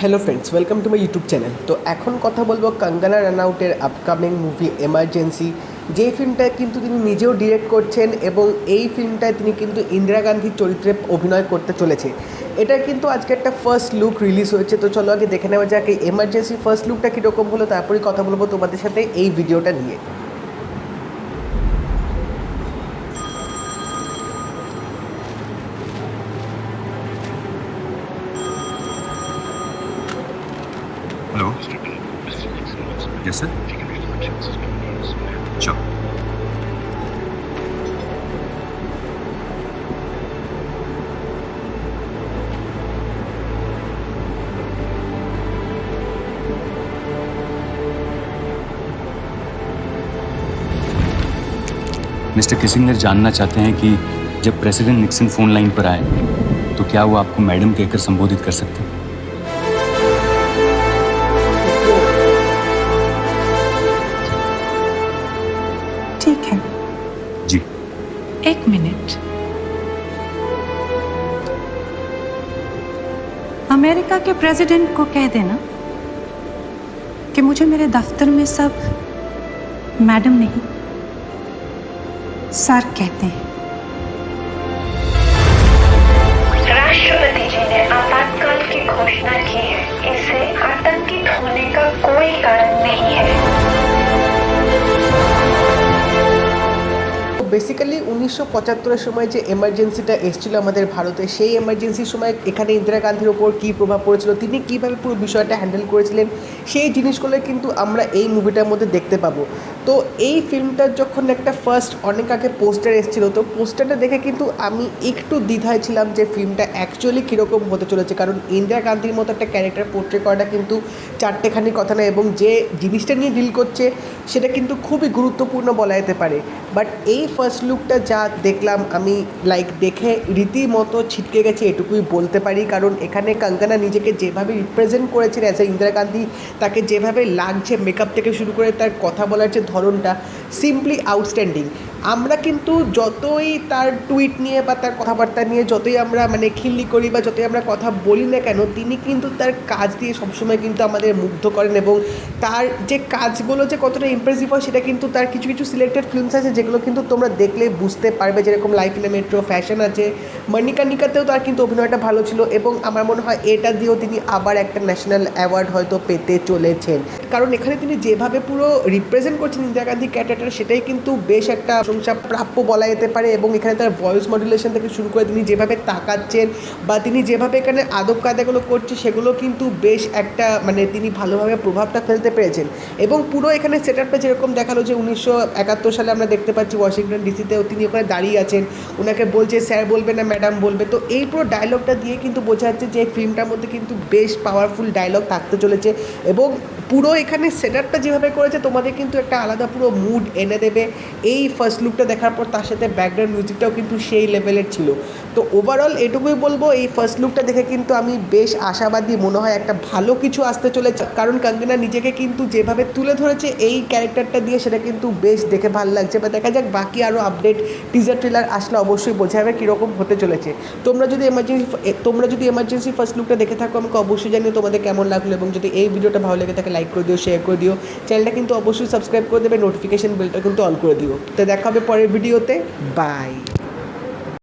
Hello friends, welcome to my YouTube channel. তো এখন কথা বলবো কঙ্গনা রানাউটের আপকামিং মুভি এমার্জেন্সি, যে ফিল্মটা কিন্তু তিনি নিজেও ডিরেক্ট করছেন এবং এই ফিল্মটায় তিনি কিন্তু ইন্দিরা গান্ধীর চরিত্রে অভিনয় করতে চলেছে। এটা কিন্তু আজকে একটা ফার্স্ট লুক রিলিজ হয়েছে। তো চলো আগে দেখে নেওয়া যাক এই এমার্জেন্সি ফার্স্ট লুকটা কীরকম হলো, তারপরেই কথা বলবো তোমাদের সাথে এই ভিডিওটা নিয়ে। Hello yes sir sure mister Kissinger जानना चाहते हैं कि जब प्रेसिडेंट निक्सन फोन लाइन पर आए तो क्या वो आपको मैडम कहकर संबोधित कर सकते हैं? ठीक है, जी 1 मिनट। अमेरिका के प्रेसिडेंट को कह देना कि मुझे मेरे दफ्तर में सब मैडम नहीं सर कहते हैं। राष्ट्रपति जी ने आपातकाल की घोषणा की है। इसे आतंकित होने का कोई कारण नहीं है। বেসিক্যালি 1975-এর সময় যে এমার্জেন্সিটা এসেছিলো আমাদের ভারতে, সেই এমার্জেন্সির সময় এখানে ইন্দিরা গান্ধীর ওপর কী প্রভাব পড়েছিল, তিনি কীভাবে পুরো বিষয়টা হ্যান্ডেল করেছিলেন, সেই জিনিসগুলো কিন্তু আমরা এই মুভিটার মধ্যে দেখতে পাবো। তো এই ফিল্মটার যখন একটা ফার্স্ট অনেক আগে পোস্টার এসেছিলো, তো পোস্টারটা দেখে কিন্তু আমি একটু দ্বিধায় ছিলাম যে ফিল্মটা অ্যাকচুয়ালি কীরকম হতে চলেছে, কারণ ইন্দিরা গান্ধীর মতো একটা ক্যারেক্টার পোর্ট্রে করাটা কিন্তু চারটেখানি কথা না, এবং যে জিনিসটা নিয়ে ডিল করছে সেটা কিন্তু খুবই গুরুত্বপূর্ণ বলা যেতে পারে। বাট এই ফার্স্ট লুকটা যা দেখলাম আমি দেখে রীতিমতো ছিটকে গেছে এটুকুই বলতে পারি, কারণ এখানে কঙ্গনা নিজেকে যেভাবে রিপ্রেজেন্ট করেছেন অ্যাজ এ ইন্দিরা গান্ধী, তাকে যেভাবে লাগছে মেকআপ থেকে শুরু করে তার কথা বলার যে ধরনটা, সিম্পলি আউটস্ট্যান্ডিং। আমরা কিন্তু যতই তার টুইট নিয়ে বা তার কথাবার্তা নিয়ে যতই আমরা খিল্লি করি বা যতই আমরা কথা বলি না কেন, তিনি কিন্তু তার কাজ দিয়ে সবসময় কিন্তু আমাদের মুগ্ধ করেন, এবং তার যে কাজগুলো যে কতটা ইমপ্রেসিভ হয় সেটা কিন্তু তার কিছু কিছু সিলেক্টেড ফিল্মস আছে যেগুলো কিন্তু তোমরা দেখলে বুঝতে পারবে, যেরকম life in a metro, fashion আছে, মণিকর্ণিকাতেও তার কিন্তু অভিনয়টা ভালো ছিল, এবং আমার মনে হয় এটা দিয়েও তিনি আবার একটা ন্যাশনাল অ্যাওয়ার্ড হয়তো পেতে চলেছেন, কারণ এখানে তিনি যেভাবে পুরো রিপ্রেজেন্ট করছেন ইন্দিরা গান্ধী ক্যারেক্টার, সেটাই কিন্তু বেশ একটা প্রশংসা প্রাপ্য বলা যেতে পারে। এবং এখানে তার ভয়েস মডুলেশন থেকে শুরু করে তিনি যেভাবে তাকাচ্ছেন বা তিনি যেভাবে এখানে আদব কায়দাগুলো করছে, সেগুলো কিন্তু বেশ একটা তিনি ভালোভাবে প্রভাবটা ফেলতে পেরেছেন। এবং পুরো এখানে সেট আপটা যেরকম দেখালো যে 1971 সালে আমরা দেখতে পাচ্ছি ওয়াশিংটন ডিসিতেও তিনি ওখানে দাঁড়িয়ে আছেন, ওনাকে বলছে স্যার বলবে না ম্যাডাম বলবে। তো এই পুরো ডায়লগটা দিয়ে কিন্তু বোঝা যাচ্ছে যে ফিল্মটার মধ্যে কিন্তু বেশ পাওয়ারফুল ডায়লগ থাকতে চলেছে, এবং পুরো এখানে সেট আপটা যেভাবে করেছে তোমাদের কিন্তু একটা আলাদা পুরো মুড এনে দেবে এই ফার্স্ট লুকটা দেখার পর। তার সাথে ব্যাকগ্রাউন্ড মিউজিকটাও কিন্তু সেই লেভেলের ছিল। তো ওভারঅল এটুকুই বলবো, এই ফার্স্ট লুকটা দেখে কিন্তু আমি বেশ আশাবাদী, মনে হয় একটা ভালো কিছু আসতে চলেছে, কারণ কঙ্গনা নিজেকে কিন্তু যেভাবে তুলে ধরেছে এই ক্যারেক্টারটা দিয়ে, সেটা কিন্তু বেশ দেখে ভালো লাগছে। বা দেখা যাক বাকি আরও আপডেট টিজার ট্রেলার আসলে অবশ্যই বোঝা যাবে কীরকম হতে চলেছে। তোমরা যদি এমার্জেন্সি ফার্স্ট লুকটা দেখে থাকো আমাকে অবশ্যই জানিও তোমাদের কেমন লাগলো, এবং যদি এই ভিডিওটা ভালো লেগে থাকে লাইক করে দিও, শেয়ার করে দিও, চ্যানেলটা কিন্তু অবশ্যই সাবস্ক্রাইব করে দেবে, নোটিফিকেশন বেলটা কিন্তু অন করে দিও। তো দেখা হবে পরের ভিডিওতে, বাই।